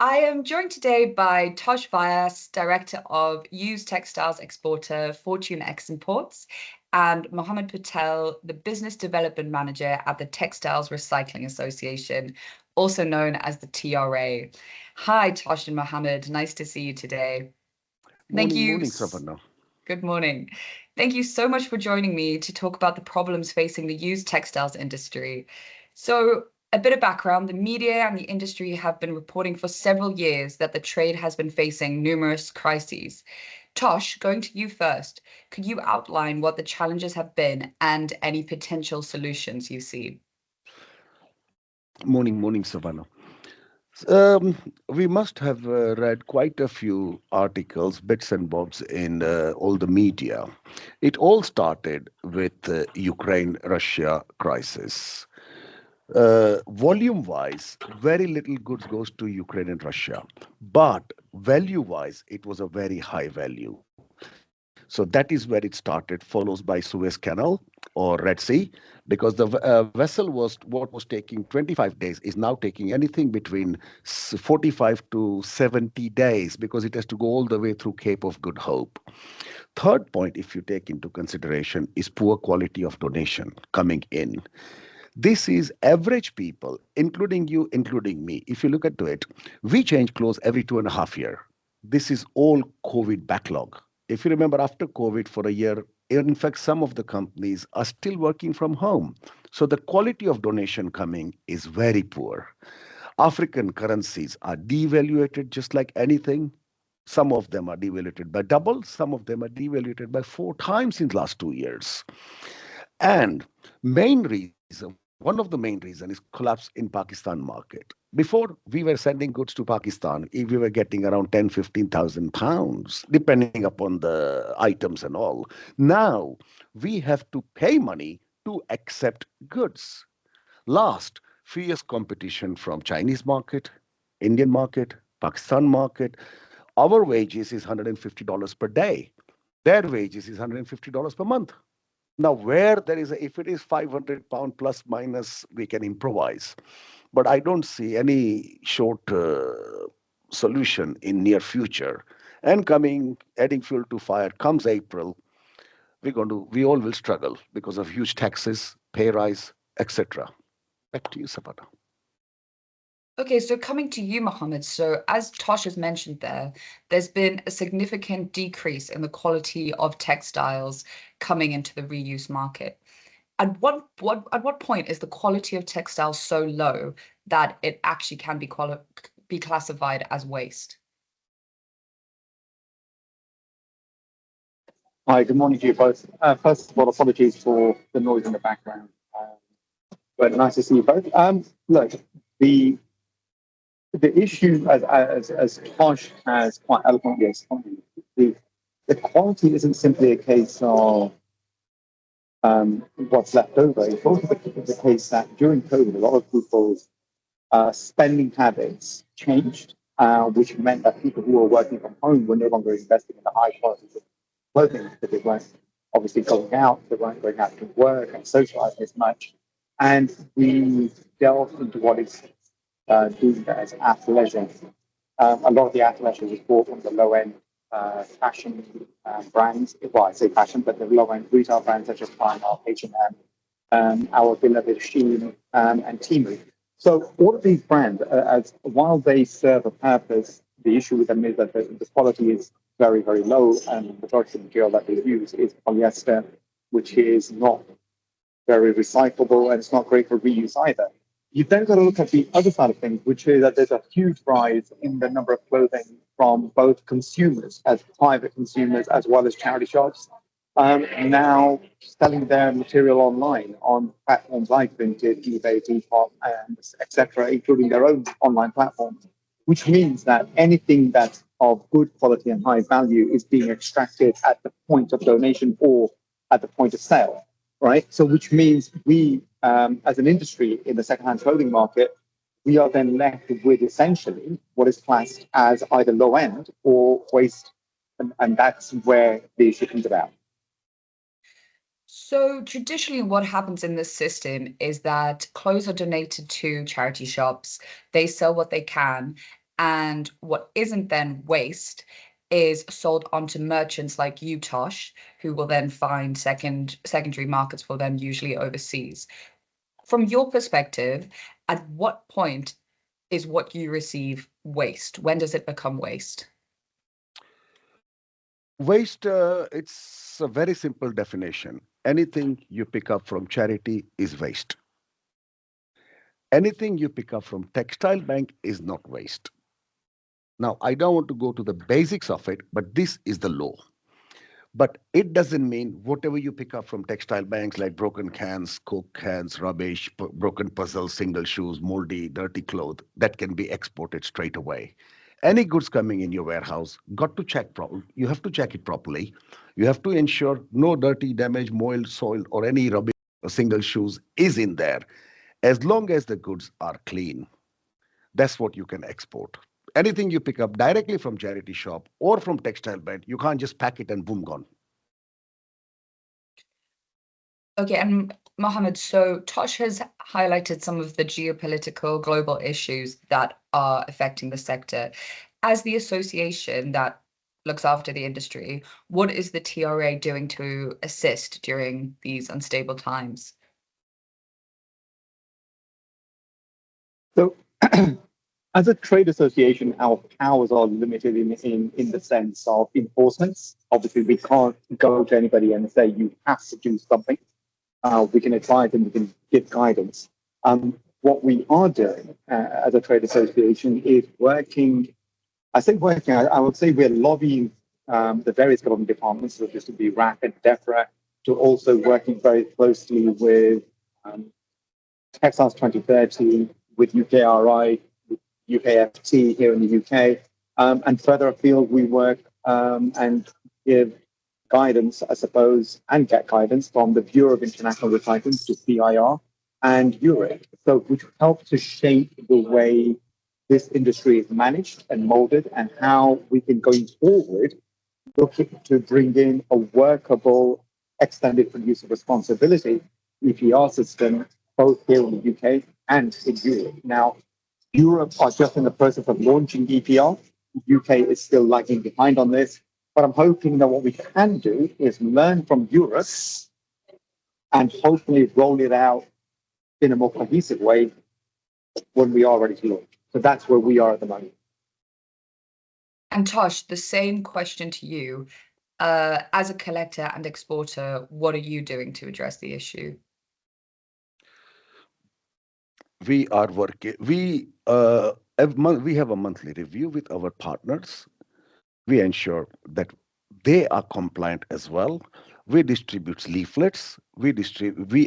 I am joined today by Tosh Vyas, Director of Used Textiles Exporter, Fortune Eximports, and Mohammed Patel, the Business Development Manager at the Textiles Recycling Association, also known as the TRA. Hi, Tosh and Mohammed. Nice to see you today. Thank Morning, you. morning, Savannah. Good morning. Thank you so much for joining me to talk about the problems facing the used textiles industry. So, a bit of background, the media and the industry have been reporting for several years that the trade has been facing numerous crises. Tosh, going to you first, could you outline what the challenges have been and any potential solutions you see? Morning, morning, Savannah. Um, we must have read quite a few articles, bits and bobs in all the media. It all started with Ukraine-Russia crisis. Volume-wise, very little goods goes to Ukraine and Russia, but value-wise, it was a very high value. So that is where it started, follows by Suez Canal or Red Sea, because the vessel was what was taking 25 days is now taking anything between 45 to 70 days because it has to go all the way through Cape of Good Hope. Third point, if you take into consideration, is poor quality of donation coming in. This is average people, including you, including me. If you look at it, we change clothes every 2.5 years. This is all COVID backlog. If you remember, after COVID for a year, in fact, some of the companies are still working from home. So the quality of donation coming is very poor. African currencies are devaluated just like anything. Some of them are devaluated by double, some of them are devaluated by 4 times in the last 2 years. And main reason, one of the main reason is collapse in Pakistan market. Before we were sending goods to Pakistan, we were getting around 10, 15,000 pounds, depending upon the items and all. Now we have to pay money to accept goods. Last, fierce competition from Chinese market, Indian market, Pakistan market. Our wages is $150 per day. Their wages is $150 per month. Now, where there is, if it is 500 pound plus minus, we can improvise. But I don't see any short solution in near future. And coming, adding fuel to fire, comes April, we all will struggle because of huge taxes, pay rise, etc. Back to you, Sabata. Okay, so coming to you, Mohammed. So, as Tosh has mentioned there, there's been a significant decrease in the quality of textiles coming into the reuse market. At what point is the quality of textiles so low that it actually can be classified as waste? Hi, good morning to you both. First of all, apologies for the noise in the background, but nice to see you both. Look, the the issue, as Tosh has quite eloquently explained, the the quality isn't simply a case of what's left over. It's also the case that during COVID, a lot of people's spending habits changed, which meant that people who were working from home were no longer investing in the high quality clothing because they weren't obviously going out, they weren't going out to work and socializing as much. And we delved into what is deemed as athleisure. A lot of the athleisure was bought from the low end fashion brands. Well, I say fashion, but the low end retail brands such as Primark, H&M, our beloved Shein, and Temu. So all of these brands, as while they serve a purpose, the issue with them is that the quality is very, very low, and the majority of the material that they use is polyester, which is not very recyclable and it's not great for reuse either. You've then got to look at the other side of things, which is that there's a huge rise in the number of clothing from both consumers, as private consumers, as well as charity shops, now selling their material online on platforms like Vinted, eBay, Depop, and etc., including their own online platforms, which means that anything that's of good quality and high value is being extracted at the point of donation or at the point of sale, right? So, which means we, as an industry in the secondhand clothing market, we are then left with essentially what is classed as either low end or waste, and that's where the issue comes about. So traditionally, what happens in this system is that clothes are donated to charity shops. They sell what they can. and what isn't then waste is sold onto merchants like you, Tosh, who will then find secondary markets for them, usually overseas. From your perspective, at what point is what you receive waste? When does it become waste? Waste, it's a very simple definition. Anything you pick up from charity is waste. Anything you pick up from textile bank is not waste. Now, I don't want to go to the basics of it, but this is the law. But it doesn't mean whatever you pick up from textile banks like broken cans, Coke cans, rubbish, broken puzzles, single shoes, moldy, dirty clothes, that can be exported straight away. Any goods coming in your warehouse, got to check you have to check it properly. You have to ensure no dirty, damaged, mold, soiled, or any rubbish or single shoes is in there. As long as the goods are clean, that's what you can export. Anything you pick up directly from charity shop or from textile bank, you can't just pack it and boom, gone. Okay, and Mohammed, so Tosh has highlighted some of the geopolitical global issues that are affecting the sector. As the association that looks after the industry, what is the TRA doing to assist during these unstable times? So, as a trade association, our powers are limited in the sense of enforcement. Obviously, we can't go to anybody and say you have to do something. We can advise and we can give guidance. What we are doing as a trade association is working. I say working. I would say we're lobbying the various government departments, such as the RAC and DEFRA, to also working very closely with Textiles 2030, with UKRI, UKFT here in the UK, and further afield we work and give guidance, I suppose, and get guidance from the Bureau of International Recycling, which is BIR, and EURIC, so which help to shape the way this industry is managed and molded, and how we can, going forward, look to bring in a workable extended producer responsibility EPR system, both here in the UK and in Europe. Now, Europe are just in the process of launching EPR. UK is still lagging behind on this. But I'm hoping that what we can do is learn from Europe and hopefully roll it out in a more cohesive way when we are ready to launch. So that's where we are at the moment. And Tosh, the same question to you. As a collector and exporter, what are you doing to address the issue? We are working. We have a monthly review with our partners. We ensure that they are compliant as well. We distribute leaflets. We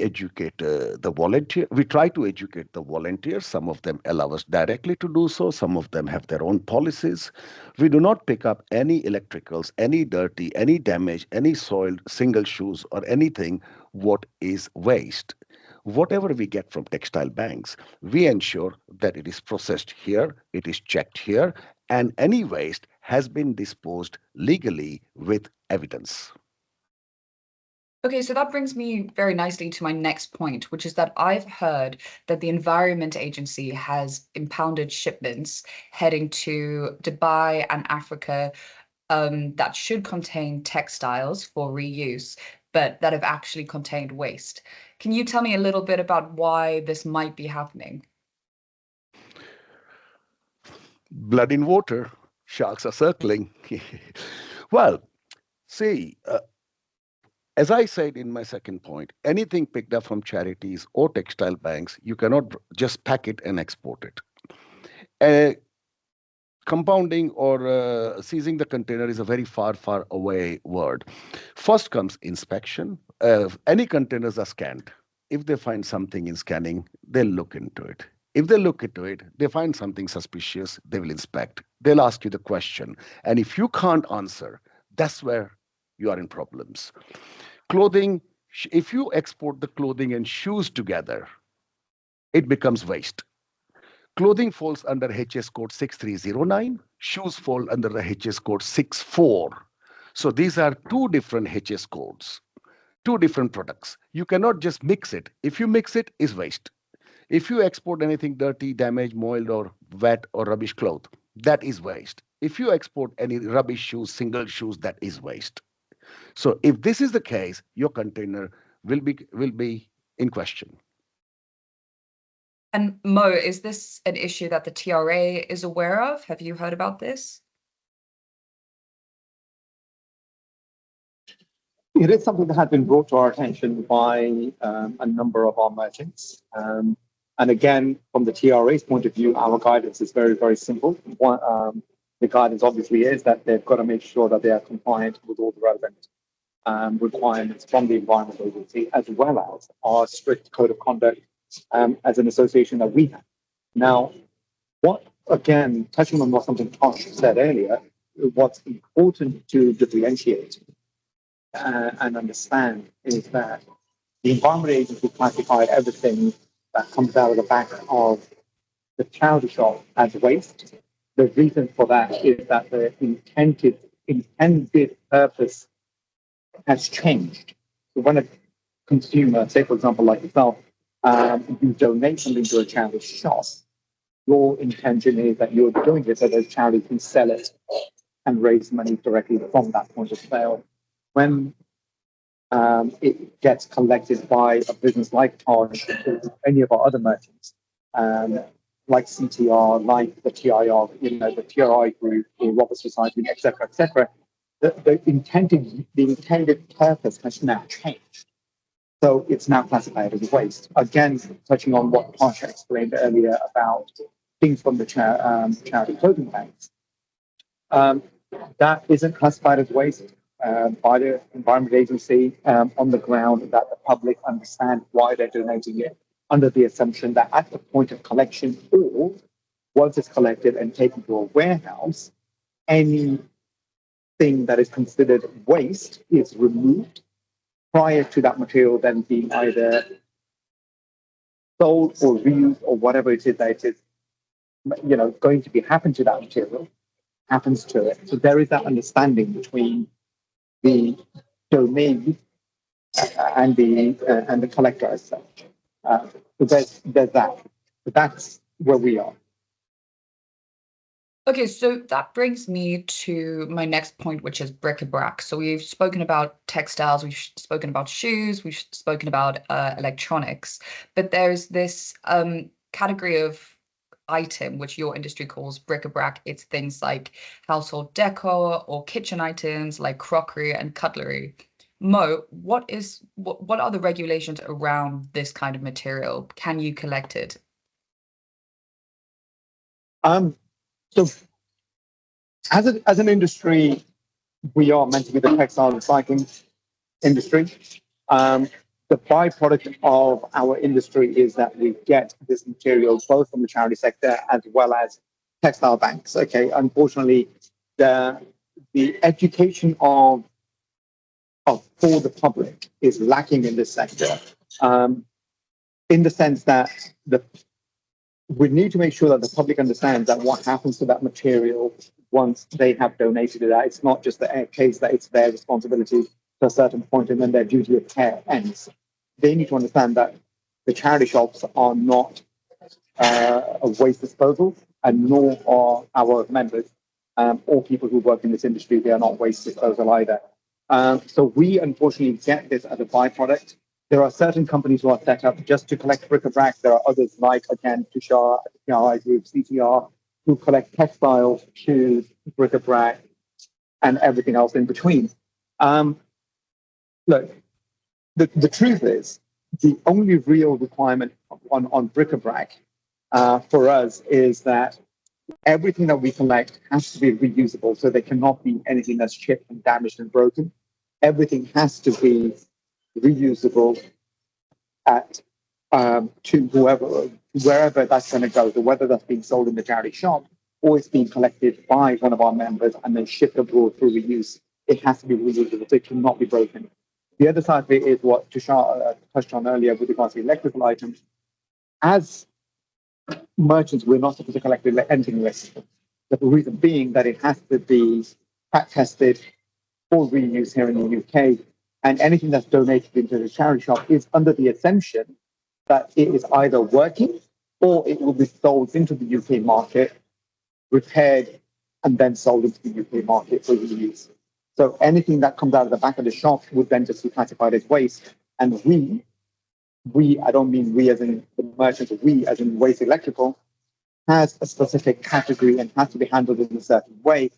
educate the volunteer. We try to educate the volunteers. Some of them allow us directly to do so. Some of them have their own policies. We do not pick up any electricals, any dirty, any damage, any soiled single shoes or anything what is waste. Whatever we get from textile banks, we ensure that it is processed here, it is checked here, and any waste has been disposed legally with evidence. Okay, so that brings me very nicely to my next point, which is that I've heard that the Environment Agency has impounded shipments heading to Dubai and Africa that should contain textiles for reuse, but that have actually contained waste. Can you tell me a little bit about why this might be happening? Blood in water, sharks are circling. Well, see, as I said in my second point, anything picked up from charities or textile banks, you cannot just pack it and export it. Compounding or seizing the container is a very far, far away word. First comes inspection. Any containers are scanned. If they find something in scanning, they'll look into it. If they look into it, they find something suspicious, they will inspect. They'll ask you the question. And if you can't answer, that's where you are in problems. Clothing, if you export the clothing and shoes together, it becomes waste. Clothing falls under HS code 6309. Shoes fall under the HS code 64. So these are two different HS codes, two different products. You cannot just mix it. If you mix it, it's waste. If you export anything dirty, damaged, mold, or wet, or rubbish cloth, that is waste. If you export any rubbish shoes, single shoes, that is waste. So if this is the case, your container will be in question. And Mo, is this an issue that the TRA is aware of? Have you heard about this? It is something that has been brought to our attention by a number of our merchants. And again, from the TRA's point of view, our guidance is very, very simple. The guidance obviously is that they've got to make sure that they are compliant with all the relevant requirements from the Environment Agency, as well as our strict code of conduct as an association that we have. Now, again, touching on what something Tosh said earlier, what's important to differentiate and understand is that the Environment Agency classified everything that comes out of the back of the charity shop as waste. The reason for that is that the intended purpose has changed. So when a consumer, say for example like yourself, you donate something to a charity shop, your intention is that you're doing it so that charity can sell it and raise money directly from that point of sale. When it gets collected by a business like Tosh or any of our other merchants, like CTR, like the TIR, the TRI group, or Roberts Recycling, etc., the intended purpose has now changed. So it's now classified as waste. Again, touching on what Tosh explained earlier about things from the charity clothing banks, that isn't classified as waste by the Environment Agency on the ground, that the public understand why they're donating it, under the assumption that at the point of collection or once it's collected and taken to a warehouse, anything that is considered waste is removed prior to that material then being either sold or reused or whatever it is that it is, going to be happen to that material happens to it. So there is that understanding between the domain and the collector as such. So there's that. So that's where we are. Okay, so that brings me to my next point, which is bric-a-brac. So we've spoken about textiles, we've spoken about shoes, we've spoken about electronics, but there's this category of item which your industry calls bric-a-brac. It's things like household decor or kitchen items like crockery and cutlery. Mo, what are the regulations around this kind of material? Can you collect it? So as an industry, we are meant to be the textile recycling industry. The byproduct of our industry is that we get this material both from the charity sector as well as textile banks. Okay, unfortunately, the education for the public is lacking in this sector, in the sense that we need to make sure that the public understands that what happens to that material once they have donated it. That it's not just the case that it's their responsibility to a certain point and then their duty of care ends. They need to understand that the charity shops are not a waste disposal, and nor are our members or people who work in this industry. They are not waste disposal either. So we unfortunately get this as a byproduct. There are certain companies who are set up just to collect bric-a-brac. There are others like, again, Tushar, TRI Group, CTR, who collect textiles, shoes, bric-a-brac, and everything else in between. Look, the truth is, the only real requirement on bric-a-brac for us is that everything that we collect has to be reusable, so there cannot be anything that's chipped and damaged and broken. Everything has to be reusable to wherever that's going to go. So whether that's being sold in the charity shop or it's being collected by one of our members and then shipped abroad through reuse, it has to be reusable. So it cannot be broken. The other side of it is what Tushar touched on earlier with regards to electrical items. As merchants, we're not supposed to collect anything electrical. The reason being that it has to be crack tested for reuse here in the UK, and anything that's donated into the charity shop is under the assumption that it is either working or it will be sold into the UK market repaired, and then sold into the UK market for reuse. So anything that comes out of the back of the shop would then just be classified as waste. And I don't mean we as in the merchants, we as in Waste Electrical, has a specific category and has to be handled in a certain way.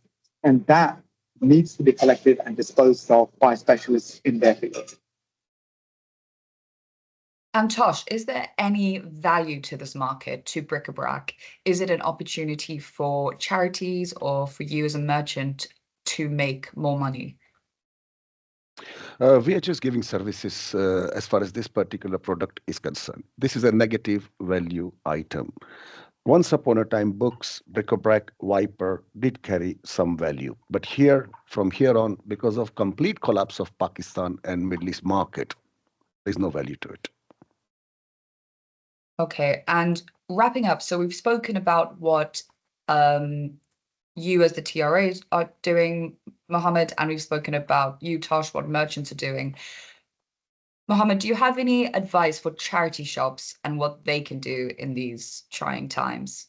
And that needs to be collected and disposed of by specialists in their field. And Tosh, is there any value to this market, to bric-a-brac? Is it an opportunity for charities or for you as a merchant to make more money? We are just giving services as far as this particular product is concerned. This is a negative value item. Once upon a time, books, bric-a-brac, wiper did carry some value. But from here on, because of complete collapse of Pakistan and Middle East market, there's no value to it. Okay, and wrapping up, so we've spoken about what you as the TRAs are doing, Mohammed, and we've spoken about you, Tosh, what merchants are doing. Mohammed, do you have any advice for charity shops and what they can do in these trying times?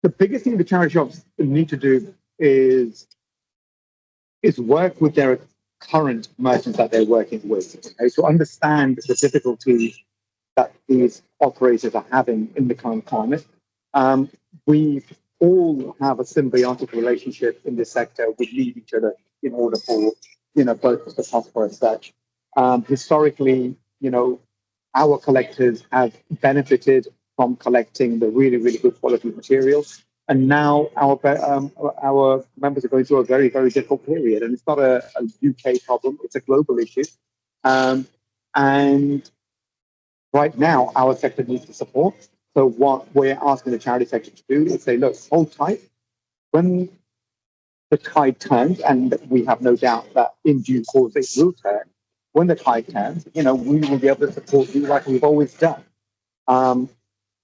The biggest thing the charity shops need to do is work with their current merchants that they're working with, okay, to understand the difficulties that these operators are having in the current climate. We all have a symbiotic relationship in this sector. We need each other in order for both of the prosper as such. Historically, our collectors have benefited from collecting the really, really good quality materials. And now our members are going through a very, very difficult period. And it's not a UK problem, it's a global issue. And right now, our sector needs the support. So what we're asking the charity sector to do is say, look, hold tight. When the tide turns, and we have no doubt that in due course it will turn, when the tide turns, we will be able to support you like we've always done. The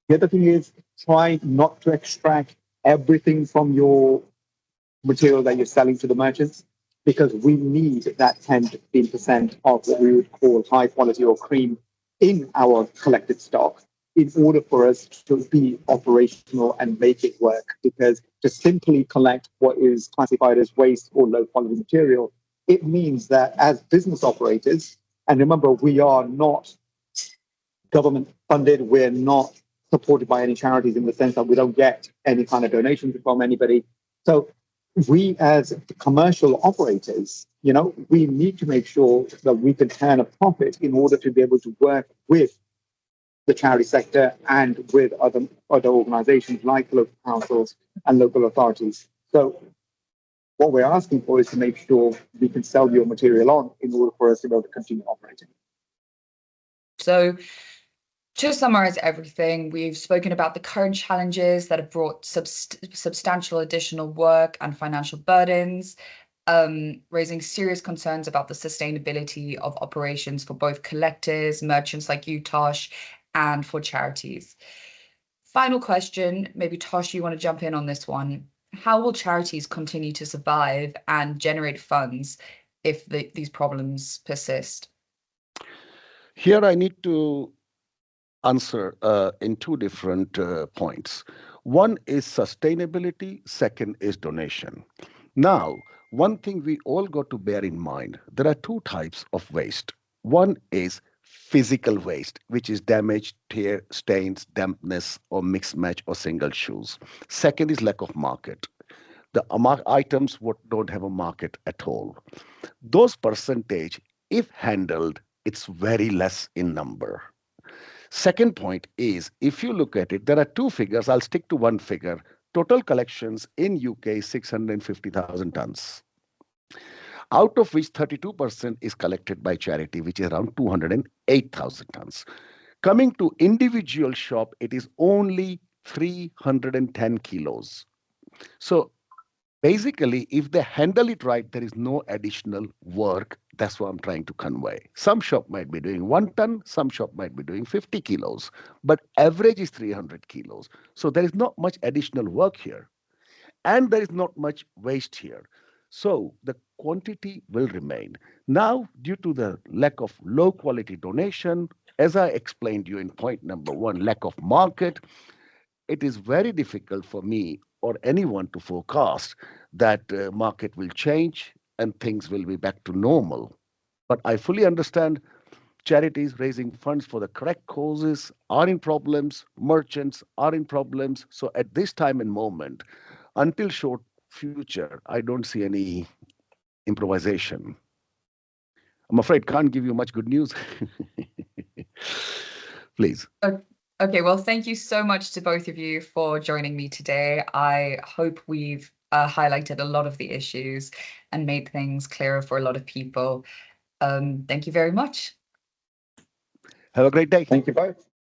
other thing is try not to extract everything from your material that you're selling to the merchants, because we need that 10 to 15% of what we would call high quality or cream in our collected stock in order for us to be operational and make it work. Because to simply collect what is classified as waste or low quality material, it means that as business operators, and remember, we are not government funded, we're not supported by any charities in the sense that we don't get any kind of donations from anybody. So we as commercial operators, we need to make sure that we can turn a profit in order to be able to work with the charity sector and with other organizations like local councils and local authorities. So what we're asking for is to make sure we can sell your material on in order for us to be able to continue operating. So to summarize everything, we've spoken about the current challenges that have brought substantial additional work and financial burdens, raising serious concerns about the sustainability of operations for both collectors, merchants like you, Tosh, and for charities. Final question, maybe Tosh, you want to jump in on this one. How will charities continue to survive and generate funds if these problems persist? Here I need to answer in two different points. One is sustainability, second is donation. Now, one thing we all got to bear in mind, there are two types of waste. One is physical waste, which is damage, tear, stains, dampness, or mixed match or single shoes. Second is lack of market. The items don't have a market at all. Those percentage, if handled, it's very less in number. Second point is, if you look at it, there are two figures. I'll stick to one figure. Total collections in UK, 650,000 tons, out of which 32% is collected by charity, which is around 208,000 tons. Coming to individual shop, it is only 310 kilos. So basically, if they handle it right, there is no additional work. That's what I'm trying to convey. Some shop might be doing 1 ton, some shop might be doing 50 kilos, but average is 300 kilos. So there is not much additional work here, and there is not much waste here. So the quantity will remain. Now, due to the lack of low quality donation, as I explained you in point number one, lack of market, it is very difficult for me or anyone to forecast that market will change and things will be back to normal. But I fully understand charities raising funds for the correct causes are in problems, merchants are in problems. So at this time and moment, until short future, I don't see any improvisation. I'm afraid can't give you much good news. Please. Okay, well, thank you so much to both of you for joining me today. I hope we've highlighted a lot of the issues and made things clearer for a lot of people. Thank you very much. Have a great day. Thank you both.